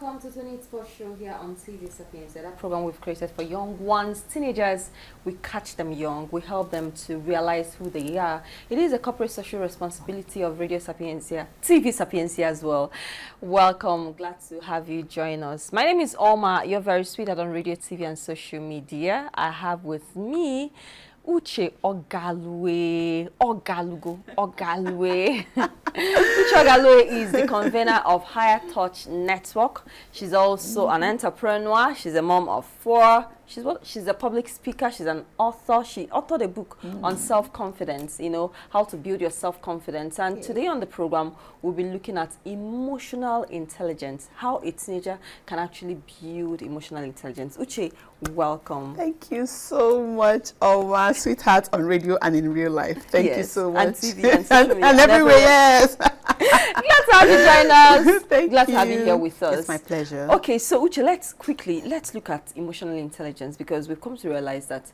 welcome to Tony's Sports Show here on TV Sapiens. That program we've created for young ones, teenagers. We catch them young. We help them to realize who they are. It is a corporate social responsibility of Radio Sapiencia, TV Sapiencia as well. Welcome. Glad to have you join us. My name is Alma. You're very sweet on radio, TV, and social media. I have with me Uche Ogalue. Ogalue. Uche Ogalue is the convener of Higher Touch Network. She's also an entrepreneur. She's a mom of 4. She's a public speaker. She's an author. She authored a book on self-confidence, you know, how to build your self-confidence. And today on the program, we'll be looking at emotional intelligence, how a teenager can actually build emotional intelligence. Uche, welcome. Thank you so much, Alma, sweetheart on radio and in real life. Thank you so much. And TV and social media. And everywhere, yes. Glad to have you join us. Glad to have you here with us. It's my pleasure. Okay, so Uche, let's look at emotional intelligence, because we've come to realize that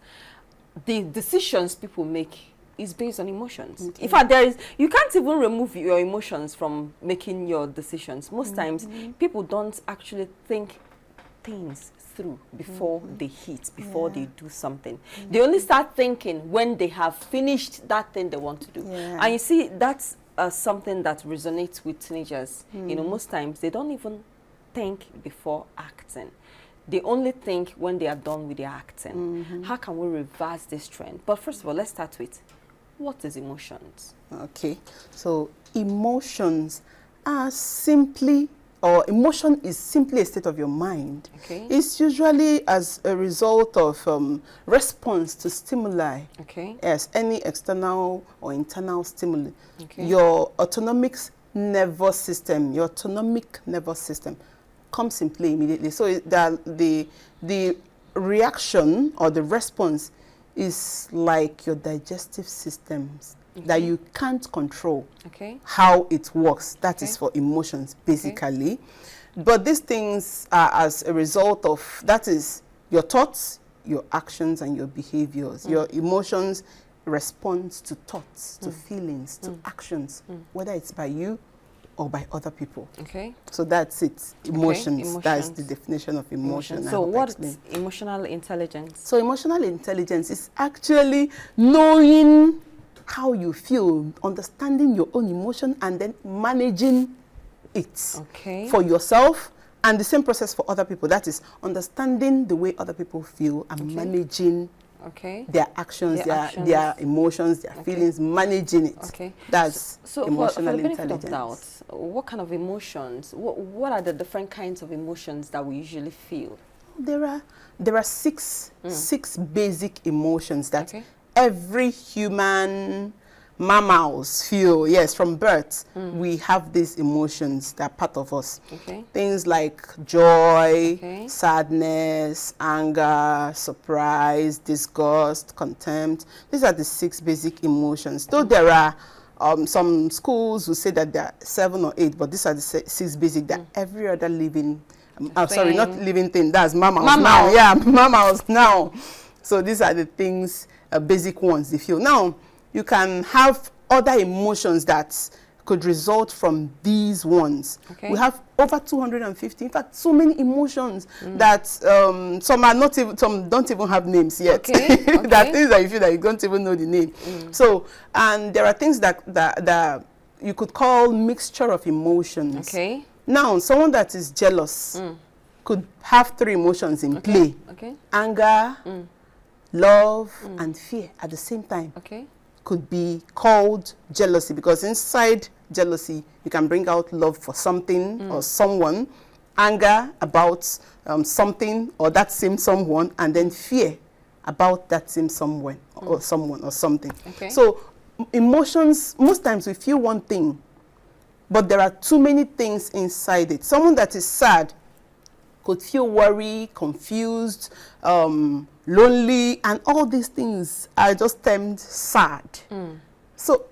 the decisions people make is based on emotions. In fact, you can't even remove your emotions from making your decisions. Most times, people don't actually think things through before they hit, before they do something. They only start thinking when they have finished that thing they want to do. And you see, that's something that resonates with teenagers. You know, most times they don't even think before acting. They only think when they are done with their acting. How can we reverse this trend? But first of all, let's start with, what is emotions? Okay, so emotions are simply, or emotion is simply a state of your mind. Okay. It's usually as a result of response to stimuli. Okay. Yes, any external or internal stimuli. Okay. Your autonomic nervous system comes in play immediately. So the reaction or the response is like your digestive systems that you can't control how it works. That is for emotions, basically. But these things are as a result of, that is your thoughts, your actions, and your behaviors. Your emotions respond to thoughts, to feelings, to actions, whether it's by you or by other people. Okay. So that's it. Emotions. Emotions. That's the definition of emotion. So what is emotional intelligence? So emotional intelligence is actually knowing how you feel, understanding your own emotion, and then managing it for yourself, and the same process for other people. That is understanding the way other people feel and managing their actions, their emotions, their feelings, managing it. Okay. That's emotional for the benefit intelligence. of doubt, what kind of emotions, what are the different kinds of emotions that we usually feel? There are six basic emotions that every human mammals feel. Yes, from birth, we have these emotions that are part of us. Things like joy, sadness, anger, surprise, disgust, contempt. These are the 6 basic emotions. Though there are some schools who say that there are 7 or 8, but these are the 6 basic that every other living, sorry, not living thing, that's mammals now. Yeah, mammals now. So these are the things, basic ones they feel. Now, you can have other emotions that could result from these ones. We have over 250, in fact, so many emotions that some are not even, some don't even have names yet. There are things that you feel that you don't even know the name. So, and there are things that you could call mixture of emotions. Now, someone that is jealous could have 3 emotions in play. Anger, love, and fear at the same time. Could be called jealousy, because inside jealousy you can bring out love for something or someone, anger about something or that same someone, and then fear about that same someone or something. So emotions, most times we feel one thing, but there are too many things inside it. Someone that is sad could feel worry, confused, lonely, and all these things are just termed sad. So,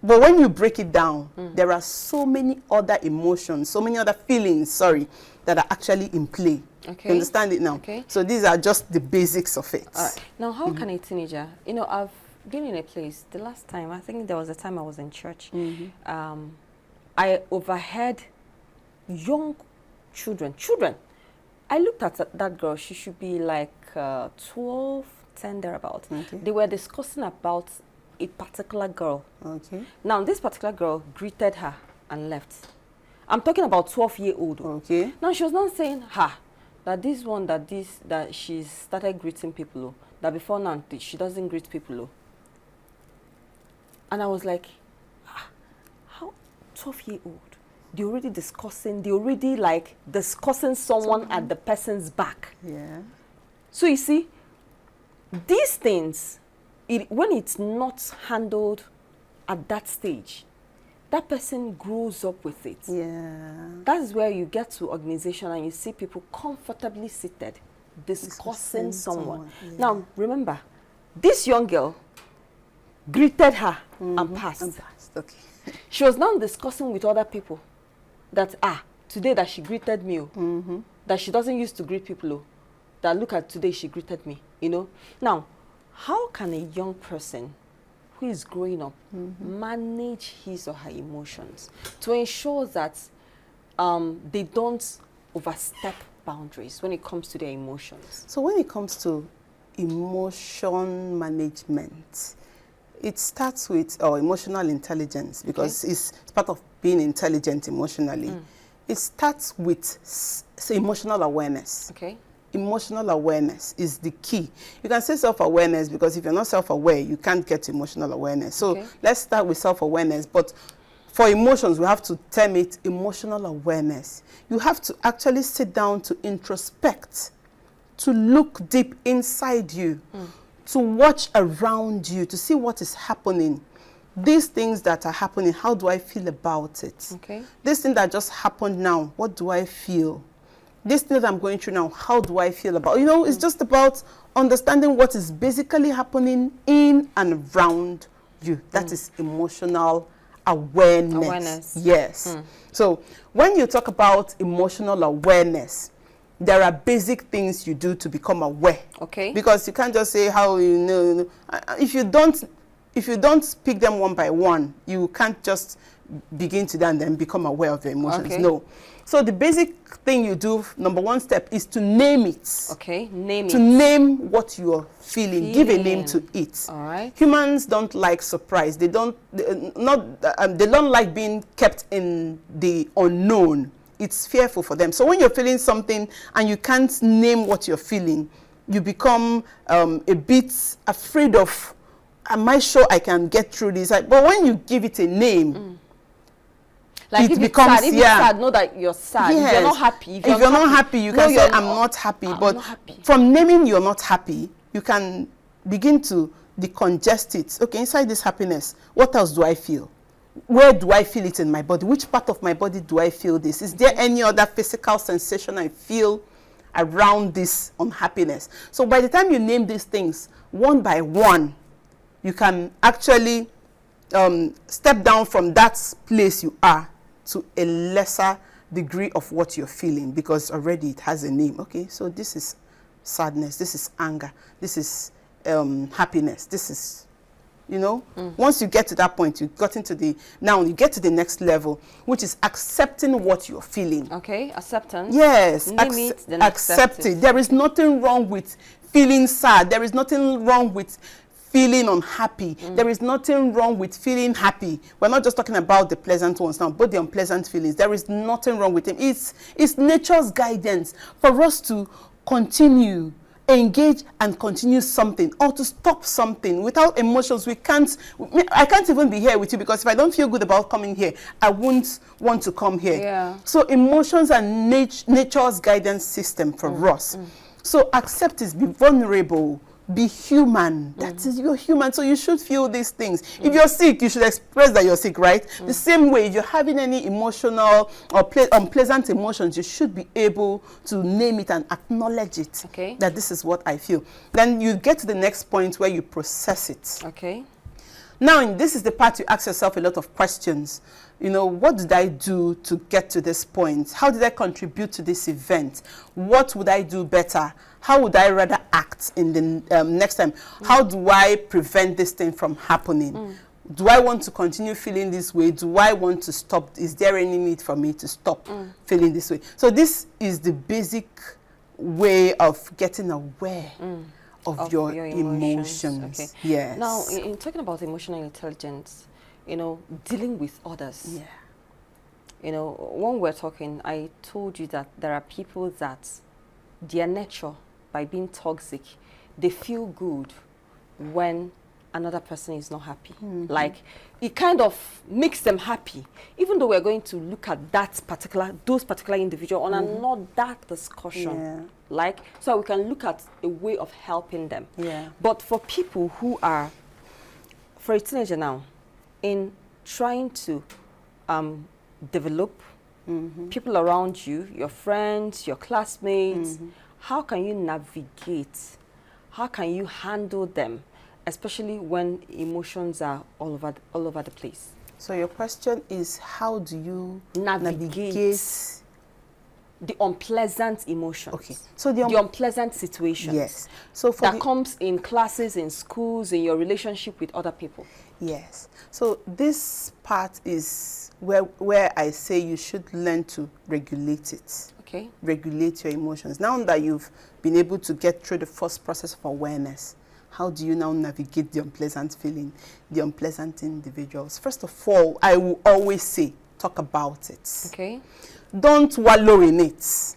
but when you break it down, there are so many other emotions, so many other feelings, sorry, that are actually in play. You understand it now? So these are just the basics of it. All right. Now, how can a teenager, you know, I've been in a place, the last time, I think there was a time I was in church, I overheard young children. I looked at that girl. She should be like 12, 10 thereabout. Okay. They were discussing about a particular girl. Okay. Now, this particular girl greeted her and left. I'm talking about 12-year-old. Okay. Now, she was not saying, that this one, that she started greeting people, that before now, she doesn't greet people. And I was like, how 12-year-old? They're already discussing someone at the person's back. Yeah. So you see, these things, when it's not handled at that stage, that person grows up with it. Yeah. That's where you get to organization and you see people comfortably seated discussing someone. Yeah. Now, remember, this young girl greeted her and passed. Okay. She was now discussing with other people that, today that she greeted me, that she doesn't used to greet people, that look at today she greeted me, Now, how can a young person who is growing up manage his or her emotions to ensure that they don't overstep boundaries when it comes to their emotions? So when it comes to emotion management, it starts with emotional intelligence, because it's part of being intelligent emotionally. It starts with emotional awareness. Okay. Emotional awareness is the key. You can say self-awareness, because if you're not self-aware, you can't get emotional awareness. So let's start with self-awareness. But for emotions, we have to term it emotional awareness. You have to actually sit down to introspect, to look deep inside you, to watch around you, to see what is happening. These things that are happening, how do I feel about it? Okay. This thing that just happened now, what do I feel? This thing that I'm going through now, how do I feel about? It's just about understanding what is basically happening in and around you. That is emotional awareness. Yes. So when you talk about emotional awareness, there are basic things you do to become aware. Okay. Because you can't just say how you know. If you don't pick them one by one, you can't just begin to then become aware of your emotions. Okay. No. So the basic thing you do, number one step, is to name it. Okay, name it. To name what you're feeling. Give a name to it. All right. Humans don't like surprise. They don't like being kept in the unknown. It's fearful for them. So when you're feeling something and you can't name what you're feeling, you become a bit afraid of, am I sure I can get through this? But when you give it a name, like it if becomes, it's sad, if you're sad, know that you're sad. Yes. If you're not happy, if you're not happy, you can say, I'm not happy. I'm but not happy. From naming you're not happy, you can begin to decongest it. Okay, inside this happiness, what else do I feel? Where do I feel it in my body? Which part of my body do I feel this? Is there any other physical sensation I feel around this unhappiness? So by the time you name these things one by one, you can actually step down from that place you are to a lesser degree of what you're feeling, because already it has a name. Okay, so this is sadness, this is anger, this is happiness, this is, once you get to that point, you get to the next level, which is accepting what you're feeling. Okay, acceptance. Yes, Name it, then accept it. There is nothing wrong with feeling sad. There is nothing wrong with feeling unhappy. There is nothing wrong with feeling happy. We're not just talking about the pleasant ones now, but the unpleasant feelings. There is nothing wrong with them. It's nature's guidance for us to continue, engage and continue something, or to stop something. Without emotions, I can't even be here with you, because if I don't feel good about coming here, I won't want to come here. Yeah. So emotions are nature's guidance system for us. So accept it, be vulnerable, be human. That is, you're human, so you should feel these things. If you're sick, you should express that you're sick, right? The same way, if you're having any emotional or unpleasant emotions, you should be able to name it and acknowledge it. Okay. That this is what I feel. Then you get to the next point where you process it. Okay. Now, this is the part you ask yourself a lot of questions. What did I do to get to this point? How did I contribute to this event? What would I do better? How would I rather act in the next time? How do I prevent this thing from happening? Do I want to continue feeling this way? Do I want to stop? Is there any need for me to stop feeling this way? So this is the basic way of getting aware of your emotions. Okay. Yes. Now, in talking about emotional intelligence, you know, dealing with others. Yeah. You know, when we're talking, I told you that there are people that their nature, by being toxic, they feel good when another person is not happy. Like, it kind of makes them happy, even though we're going to look at those particular individual on another discussion. Yeah. Like, so we can look at a way of helping them. Yeah. But for people who are, for a teenager now, in trying to develop people around you, your friends, your classmates, how can you navigate? How can you handle them, especially when emotions are all over the place? So your question is, how do you navigate the unpleasant emotions? Okay. So the unpleasant situations. Yes. So for that comes in classes, in schools, in your relationship with other people. Yes. So this part is where I say you should learn to regulate it. Okay. Regulate your emotions. Now that you've been able to get through the first process of awareness, how do you now navigate the unpleasant feeling, the unpleasant individuals? First of all, I will always say, talk about it. Okay. Don't wallow in it.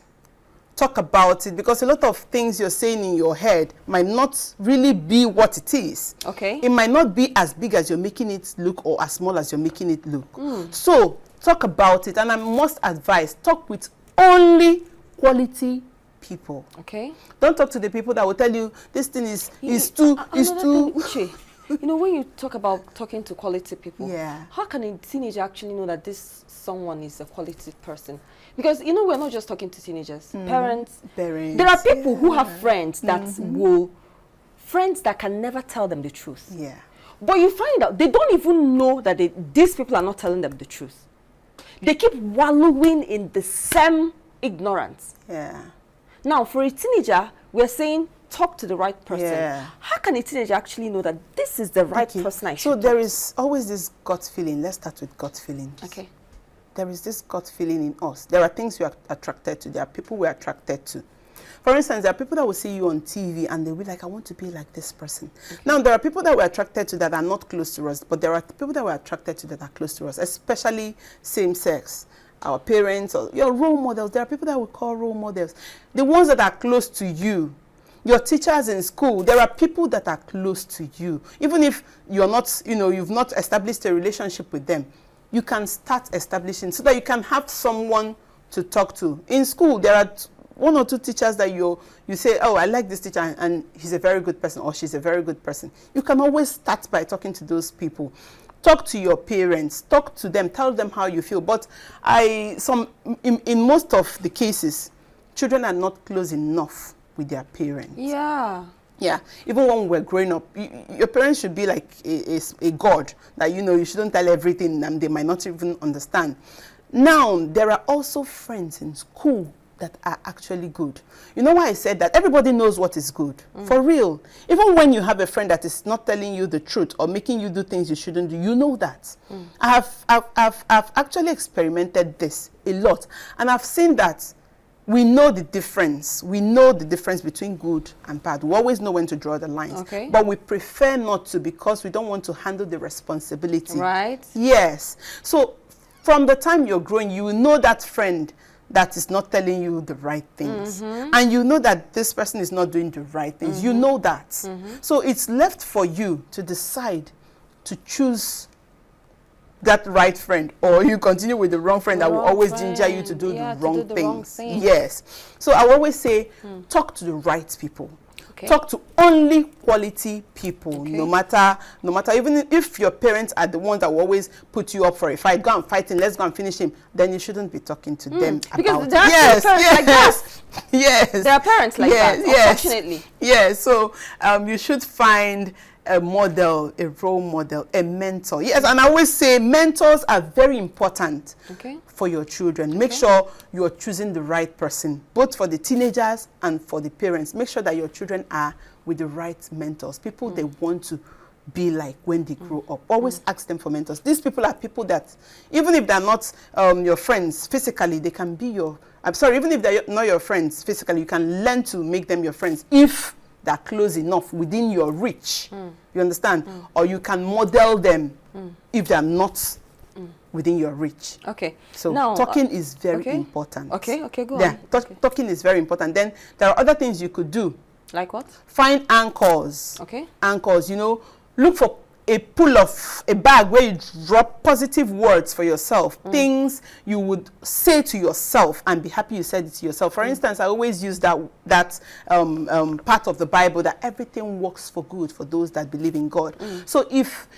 Talk about it, because a lot of things you're saying in your head might not really be what it is. Okay. It might not be as big as you're making it look, or as small as you're making it look. So talk about it, and I must advise, talk with only quality people. Okay. Don't talk to the people that will tell you this thing is too. Uche, you know, when you talk about talking to quality people, yeah, how can a teenager actually know that this someone is a quality person? Because, you know, we're not just talking to teenagers, parents. There are people who have friends that friends that can never tell them the truth. Yeah. But you find out they don't even know that these people are not telling them the truth. They keep wallowing in the same ignorance. Yeah. Now, for a teenager, we're saying talk to the right person. Yeah. How can a teenager actually know that this is the right person I should So there is always this gut feeling. Let's start with gut feelings. Okay. There is this gut feeling in us. There are things we are attracted to. There are people we are attracted to. For instance, there are people that will see you on TV and they'll be like, I want to be like this person. Okay. Now, there are people that we're attracted to that are not close to us, but there are people that we're attracted to that are close to us, especially same sex. Our parents or your role models. There are people that we call role models. The ones that are close to you. Your teachers in school, there are people that are close to you. Even if you're not, you've not established a relationship with them, you can start establishing so that you can have someone to talk to. In school, there are one or two teachers that you say, oh, I like this teacher and he's a very good person or she's a very good person. You can always start by talking to those people. Talk to your parents, talk to them, tell them how you feel. But in most of the cases, children are not close enough with their parents. Yeah. Yeah. Even when we're growing up, your parents should be like a god that, you shouldn't tell everything and they might not even understand. Now, there are also friends in school that are actually good. You know why I said that? Everybody knows what is good. For real. Even when you have a friend that is not telling you the truth or making you do things you shouldn't do, you know that. I've actually experimented this a lot. And I've seen that we know the difference. We know the difference between good and bad. We always know when to draw the lines. Okay. But we prefer not to because we don't want to handle the responsibility. Right. Yes. So from the time you're growing, you will know that friend that is not telling you the right things. And you know that this person is not doing the right things. You know that. So it's left for you to decide to choose that right friend, or you continue with the wrong friend that will always ginger you to do the wrong things. Yes. So I will always say, talk to the right people. Okay. Talk to only quality people, no matter, even if your parents are the ones that will always put you up for a fight, go and fight him, let's go and finish him, then you shouldn't be talking to them because about there are parents like that. Yes. There are parents like that, unfortunately. Yes. So you should find a model, a role model, a mentor. Yes, and I always say mentors are very important for your children. Make sure you're choosing the right person, both for the teenagers and for the parents. Make sure that your children are with the right mentors, people they want to be like when they grow up? Always ask them for mentors. These people are people that, even if they're not your friends physically, they can be your, I'm sorry, even if they're not your friends physically, you can learn to make them your friends if they're close enough within your reach. You understand? Or you can model them if they're not within your reach. Okay. So now, talking is very important. Okay, go on. Okay. Talking is very important. Then there are other things you could do. Like what? Find anchors. Okay. Anchors, you know, look for a bag where you drop positive words for yourself, things you would say to yourself and be happy you said it to yourself. For instance, I always use that part of the Bible that everything works for good for those that believe in God. So if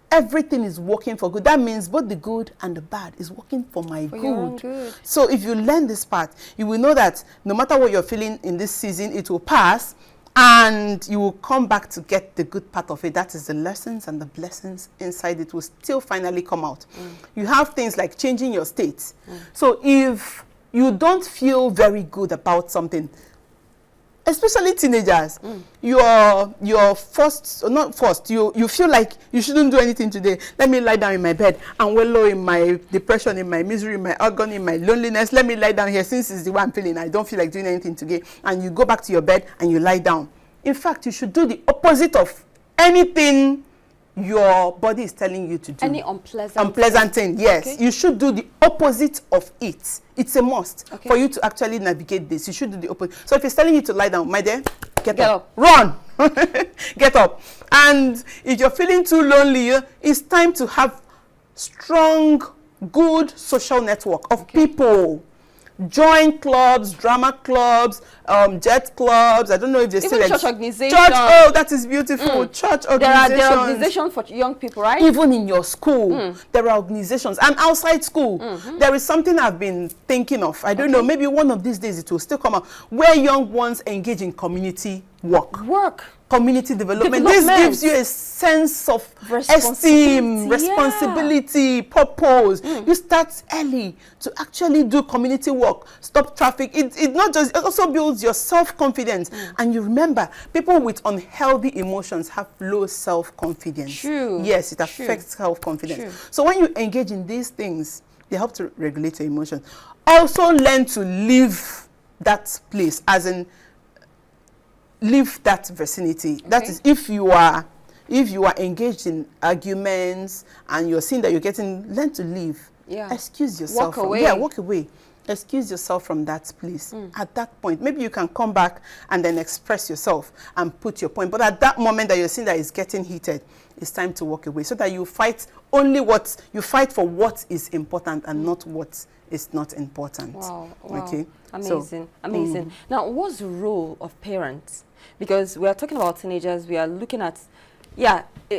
everything is working for good, that means both the good and the bad is working for my good. So if you learn this part, you will know that no matter what you're feeling in this season, it will pass. And you will come back to get the good part of it. That is the lessons and the blessings inside it will still finally come out. You have things like changing your state. So if you don't feel very good about something, especially teenagers, you're forced, or not forced, you feel like you shouldn't do anything today. Let me lie down in my bed and wallow in my depression, in my misery, in my agony, in my loneliness. Let me lie down here since it's the way I'm feeling. I don't feel like doing anything today. And you go back to your bed and you lie down. In fact, you should do the opposite of anything your body is telling you to do. Any unpleasant thing, yes. Okay. You should do the opposite of it. It's a must for you to actually navigate this. You should do the opposite. So if it's telling you to lie down, my dear, get up. Run. Get up. And if you're feeling too lonely, it's time to have strong, good social network of people. Join clubs, drama clubs, jet clubs. I don't know if they still church organizations. Church, oh, that is beautiful. Church organizations. There are organizations for young people, right? Even in your school, there are organizations. And outside school, there is something I've been thinking of. I don't know, maybe one of these days it will still come out, where young ones engage in community work. Community development. This gives you a sense of esteem, responsibility, purpose. You start early to actually do community work, stop traffic. It not just, it also builds your self-confidence. And you remember, people with unhealthy emotions have low self-confidence. True. Yes, it affects self-confidence. So when you engage in these things, they help to regulate your emotions. Also learn to leave that place, as in leave that vicinity. That is, if you are engaged in arguments and you're seeing that you're getting, learn to leave. Excuse yourself. Walk away. Excuse yourself from that place. At that point, maybe you can come back and then express yourself and put your point. But at that moment that you're seeing that it's getting heated, it's time to walk away, so that you fight for what is important and not what is not important. Wow. Okay. Amazing. Now, what's the role of parents? Because we are talking about teenagers, we are looking at,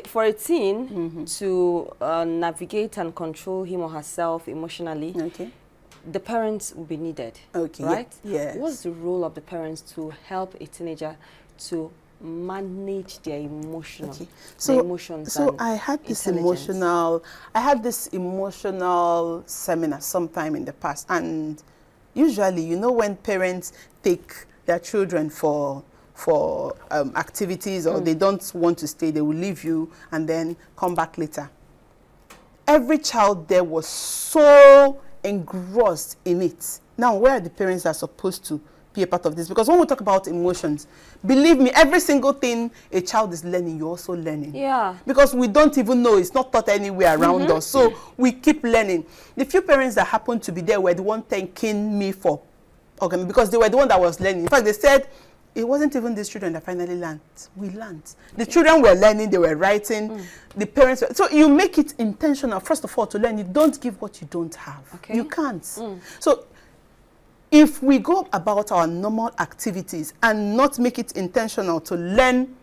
for a teen to navigate and control him or herself emotionally, the parents will be needed, right? Yes. What's the role of the parents to help a teenager to manage their emotions? So I had this emotional seminar sometime in the past, and usually, you know, when parents take their children for activities, or they don't want to stay, they will leave you and then come back later. Every child there was so engrossed in it. Now, where are the parents that are supposed to be a part of this? Because when we talk about emotions, believe me, every single thing a child is learning, you're also learning. Yeah. Because we don't even know, it's not taught anywhere around us. So we keep learning. The few parents that happened to be there were the one thanking me for, because they were the one that was learning. In fact, they said, it wasn't even these children that finally learned. We learned. The children were learning, they were writing, the parents were. So you make it intentional, first of all, to learn. You don't give what you don't have. You can't. So if we go about our normal activities and not make it intentional to learn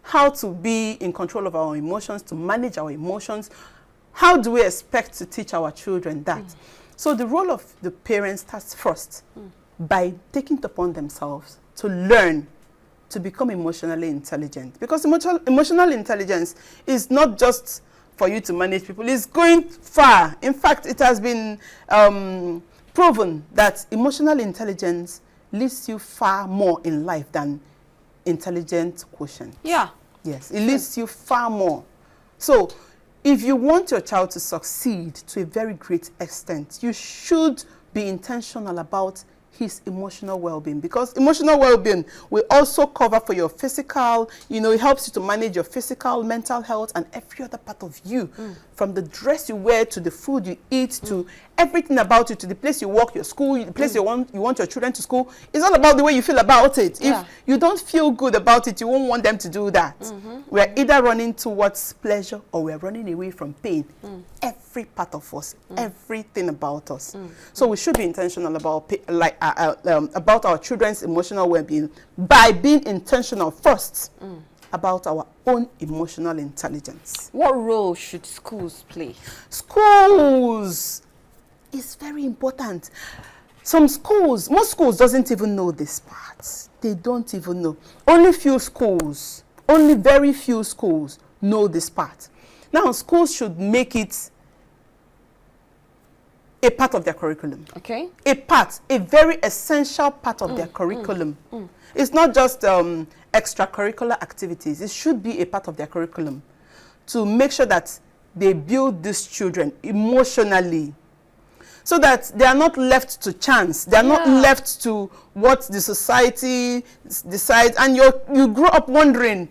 how to be in control of our emotions, to manage our emotions, how do we expect to teach our children that? So the role of the parents starts first by taking it upon themselves to learn to become emotionally intelligent. Because emotional intelligence is not just for you to manage people. It's going far. In fact, it has been proven that emotional intelligence leads you far more in life than intelligent quotient. Yes, it leads you far more. So if you want your child to succeed to a very great extent, you should be intentional about his emotional well-being, because emotional well-being will also cover for your physical, you know, it helps you to manage your physical, mental health, and every other part of you, from the dress you wear to the food you eat to everything about you, to the place you work, your school, the place you want your children to school. It's all about the way you feel about it. Yeah. If you don't feel good about it, you won't want them to do that. We're either running towards pleasure or we're running away from pain. Every part of us, everything about us. So we should be intentional about about our children's emotional well-being by being intentional first about our own emotional intelligence. What role should schools play? Schools is very important. Some schools, most schools doesn't even know this part. They don't even know. Only few schools, only very few schools know this part. Now, schools should make it a part of their curriculum. Okay. A very essential part of their curriculum. It's not just extracurricular activities. It should be a part of their curriculum to make sure that they build these children emotionally, so that they are not left to chance. They are not left to what the society decides. And you grow up wondering,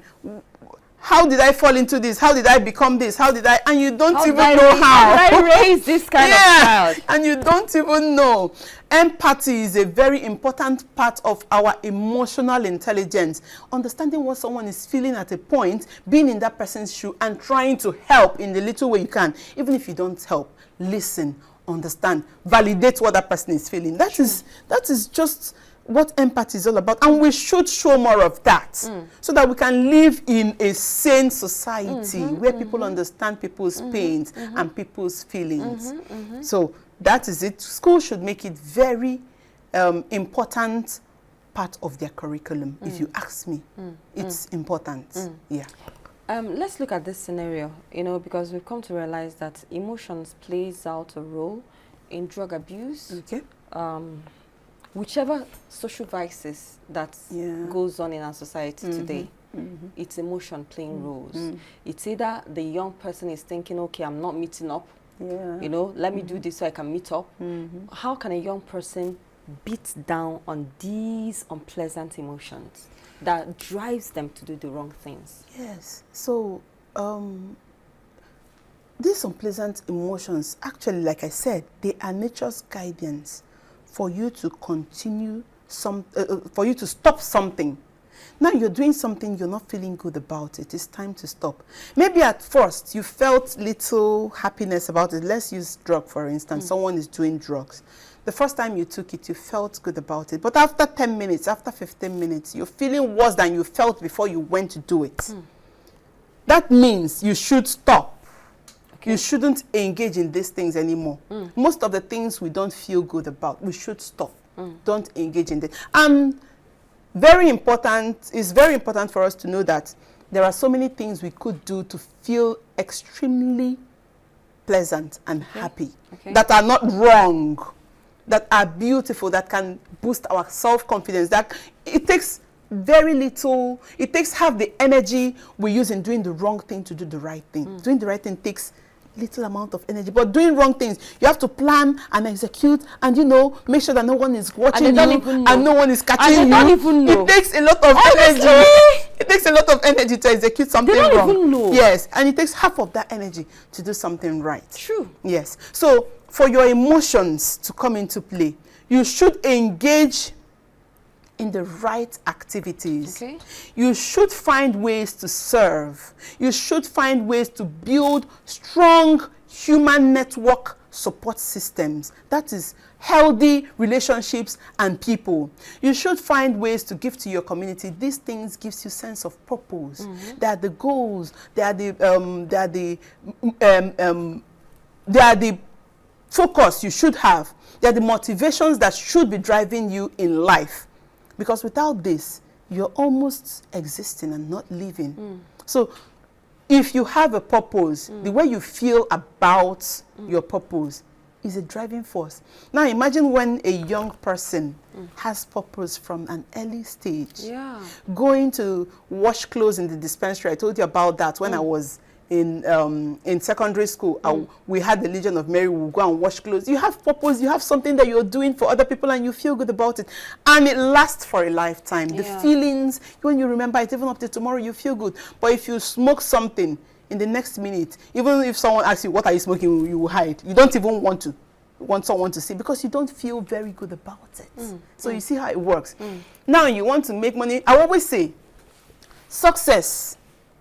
how did I fall into this? How did I become this? How did I? And you don't even know how. How did I raise this kind of child? And you don't even know. Empathy is a very important part of our emotional intelligence. Understanding what someone is feeling at a point, being in that person's shoe, and trying to help in the little way you can. Even if you don't help, listen, understand, validate what that person is feeling. That is just what empathy is all about, and we should show more of that so that we can live in a sane society where people understand people's pains and people's feelings. So that is it. School should make it very important part of their curriculum. If you ask me, it's important. Yeah. Let's look at this scenario, you know, because we've come to realize that emotions plays out a role in drug abuse. Okay. Whichever social vices that goes on in our society today, it's emotion playing roles. It's either the young person is thinking, okay, I'm not meeting up, you know, let me do this so I can meet up. How can a young person beat down on these unpleasant emotions that drives them to do the wrong things? Yes. So these unpleasant emotions, actually, like I said, they are nature's guidance for you to continue for you to stop something. Now you're doing something, you're not feeling good about it. It's time to stop. Maybe at first you felt little happiness about it. Let's use drug, for instance. Someone is doing drugs. The first time you took it, you felt good about it. But after 10 minutes, after 15 minutes, you're feeling worse than you felt before you went to do it. That means you should stop. You shouldn't engage in these things anymore. Most of the things we don't feel good about, we should stop. Don't engage in them. And it's very important for us to know that there are so many things we could do to feel extremely pleasant and happy, that are not wrong, that are beautiful, that can boost our self-confidence. That it takes very little, it takes half the energy we use in doing the wrong thing to do the right thing. Doing the right thing takes little amount of energy, but doing wrong things, you have to plan and execute, and you know, make sure that no one is watching you and no one is catching you. Don't even know. It takes a lot of energy. It takes a lot of energy to execute something wrong. They don't even know. Yes, and it takes half of that energy to do something right. True. Yes. So for your emotions to come into play, you should engage in the right activities. You should find ways to serve. You should find ways to build strong human network support systems. That is healthy relationships and people. You should find ways to give to your community. These things gives you sense of purpose. They are the goals. They are the focus you should have. They are the motivations that should be driving you in life. Because without this, you're almost existing and not living. So if you have a purpose, the way you feel about your purpose is a driving force. Now imagine when a young person has purpose from an early stage. Yeah. Going to wash clothes in the dispensary. I told you about that when I was in secondary school. We had the Legion of Mary. We would go and wash clothes. You have purpose. You have something that you're doing for other people and you feel good about it. And it lasts for a lifetime. The feelings, when you remember it, even up to tomorrow, you feel good. But if you smoke something, in the next minute, even if someone asks you, what are you smoking, you will hide. You don't even want someone to see because you don't feel very good about it. So you see how it works. Now you want to make money. I always say, success,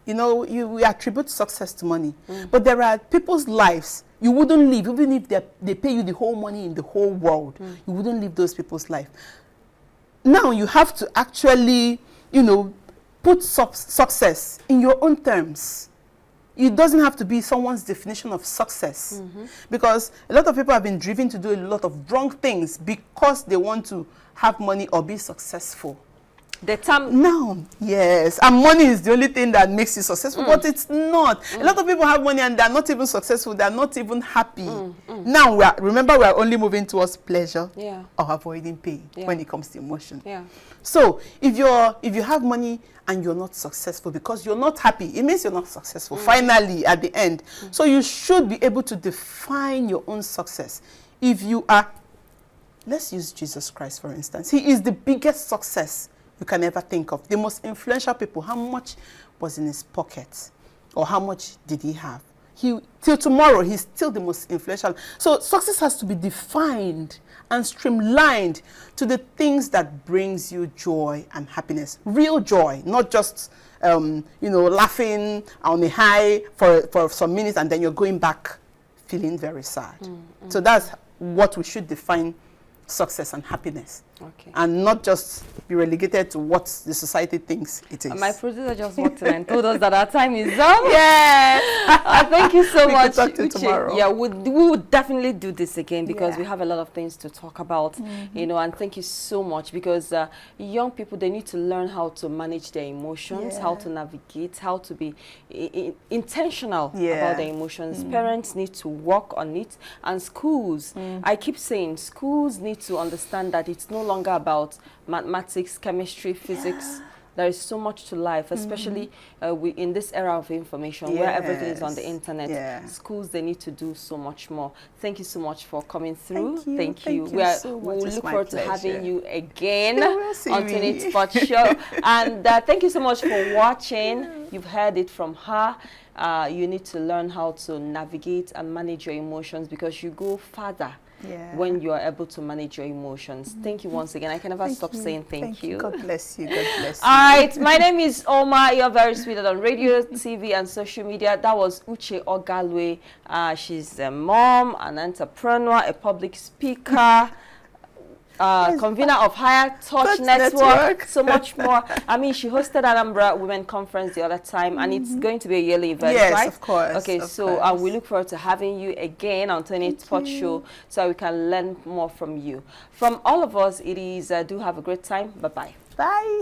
you know, we attribute success to money. But there are people's lives you wouldn't live, even if they pay you the whole money in the whole world. You wouldn't live those people's life. Now you have to actually, you know, put success in your own terms. It doesn't have to be someone's definition of success. Because a lot of people have been driven to do a lot of wrong things because they want to have money or be successful. The term now, yes, and money is the only thing that makes you successful, but it's not. A lot of people have money and they're not even successful, they're not even happy. Now, remember, we are only moving towards pleasure or avoiding pain when it comes to emotion. So, if you have money and you're not successful because you're not happy, it means you're not successful, finally, at the end. So, you should be able to define your own success. If you are, let's use Jesus Christ, for instance. He is the biggest success you can ever think of. The most influential people, how much was in his pocket? Or how much did he have? Till tomorrow, he's still the most influential. So success has to be defined and streamlined to the things that brings you joy and happiness. Real joy, not just, you know, laughing on a high for some minutes and then you're going back feeling very sad. So that's what we should define success and happiness. And not just be relegated to what the society thinks it is. My producer just walked in and told us that our time is up. Yes. Thank you so much. Talk to you tomorrow. Yeah, we would definitely do this again because we have a lot of things to talk about. You know, and thank you so much because young people, they need to learn how to manage their emotions, how to navigate, how to be intentional about their emotions. Parents need to work on it, and schools. I keep saying schools need to understand that it's no longer about mathematics, chemistry, physics. There is so much to life, especially in this era of information where everything is on the internet. Schools, they need to do so much more. Thank you so much for coming through. Thank you. We'll look forward to having you again on Tonight's Spot Show. And thank you so much for watching. You've heard it from her. You need to learn how to navigate and manage your emotions because you go further when you are able to manage your emotions. Thank you once again. I can never stop saying thank you. God bless you. God bless you. All right. My name is Oma. You're very sweet on radio, TV, and social media. That was Uche Ogalue. She's a mom, an entrepreneur, a public speaker, convener of Higher Touch Network, so much more. I mean, she hosted Anambra Women Conference the other time, and it's going to be a yearly event, right? Yes, of course. Okay, so we look forward to having you again on Tonight's Spot Show so we can learn more from you. From all of us, it is do have a great time. Bye-bye. Bye.